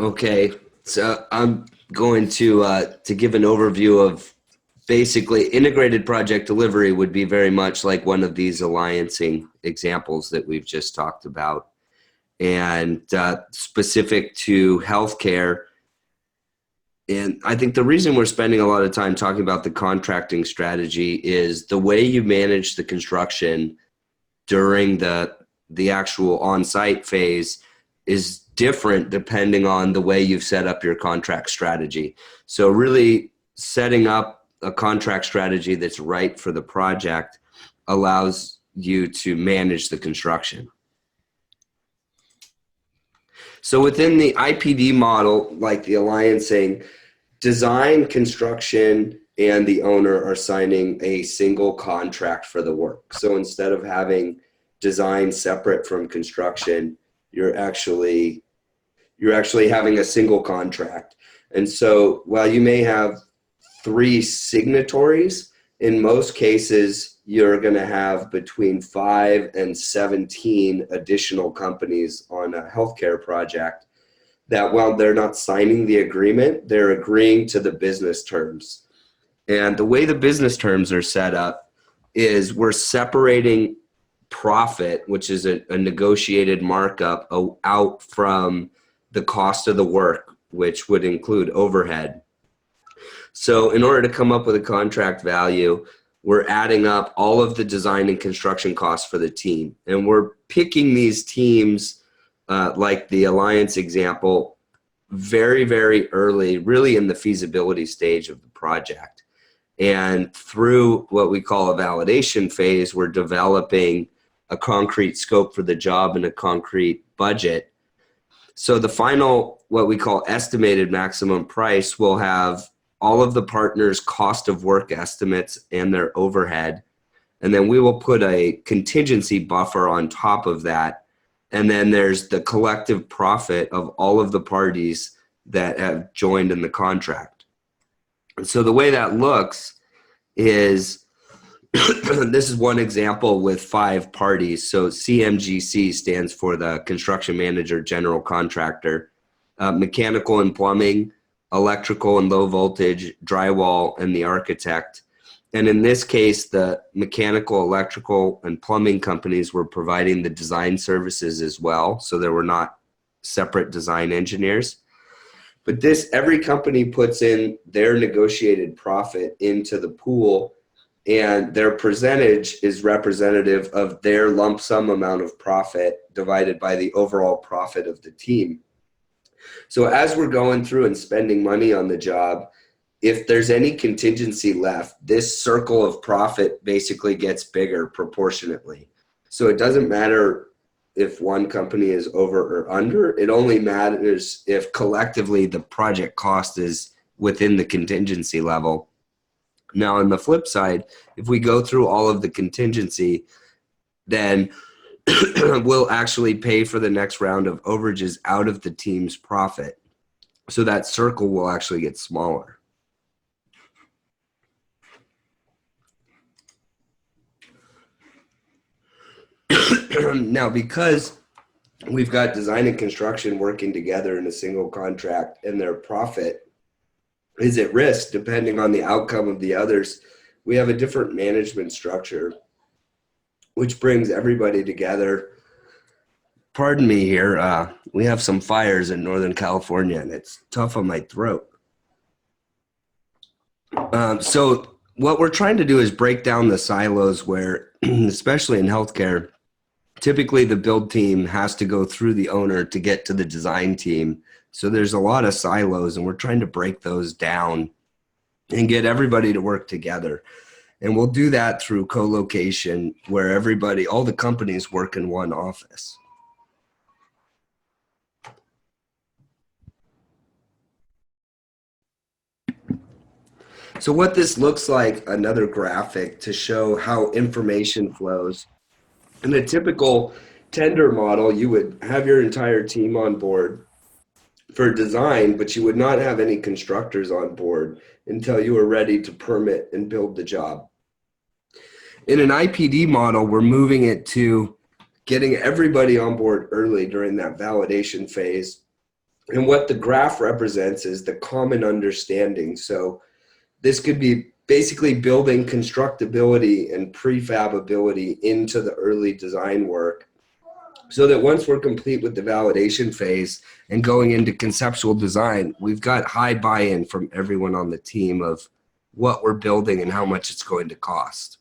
Okay, so I'm going to give an overview of basically integrated project delivery would be very much like one of these alliancing examples that we've just talked about, and specific to healthcare. And I think the reason we're spending a lot of time talking about the contracting strategy is the way you manage the construction during the actual on-site phase is different depending on the way you've set up your contract strategy. So really setting up a contract strategy that's right for the project allows you to manage the construction. So within the IPD model, like the alliancing, design, construction, and the owner are signing a single contract for the work. So instead of having design separate from construction, you're actually having a single contract. And so while you may have 3 signatories, in most cases, you're going to have between 5 and 17 additional companies on a healthcare project that while they're not signing the agreement, they're agreeing to the business terms. And the way the business terms are set up is we're separating profit, which is a negotiated markup, out from the cost of the work, which would include overhead. So in order to come up with a contract value, we're adding up all of the design and construction costs for the team. And we're picking these teams, like the Alliance example, very, very early, really in the feasibility stage of the project. And through what we call a validation phase, we're developing a concrete scope for the job and a concrete budget. So the final, what we call estimated maximum price, will have all of the partners' cost of work estimates and their overhead. And then we will put a contingency buffer on top of that. And then there's the collective profit of all of the parties that have joined in the contract. And so the way that looks is, this is one example with 5 parties. So CMGC stands for the construction manager, general contractor, mechanical and plumbing, electrical and low voltage, drywall, and the architect. And in this case, the mechanical, electrical, and plumbing companies were providing the design services as well. So there were not separate design engineers. But every company puts in their negotiated profit into the pool, and their percentage is representative of their lump sum amount of profit divided by the overall profit of the team. So as we're going through and spending money on the job, if there's any contingency left, this circle of profit basically gets bigger proportionately. So it doesn't matter if one company is over or under. It only matters if collectively the project cost is within the contingency level. Now, on the flip side, if we go through all of the contingency, then we'll actually pay for the next round of overages out of the team's profit. So that circle will actually get smaller. Now, because we've got design and construction working together in a single contract and their profit is at risk depending on the outcome of the others, we have a different management structure, which brings everybody together. Pardon me here. We have some fires in Northern California, and it's tough on my throat. So what we're trying to do is break down the silos where, especially in healthcare, typically the build team has to go through the owner to get to the design team. So there's a lot of silos, and we're trying to break those down and get everybody to work together. And we'll do that through co-location, where all the companies work in one office. So what this looks like, another graphic to show how information flows. In a typical tender model, you would have your entire team on board for design, but you would not have any constructors on board until you were ready to permit and build the job. In an IPD model, we're moving it to getting everybody on board early during that validation phase And what the graph represents is the common understanding. So this could be basically building constructability and prefabability into the early design work, so that once we're complete with the validation phase and going into conceptual design, we've got high buy-in from everyone on the team of what we're building and how much it's going to cost.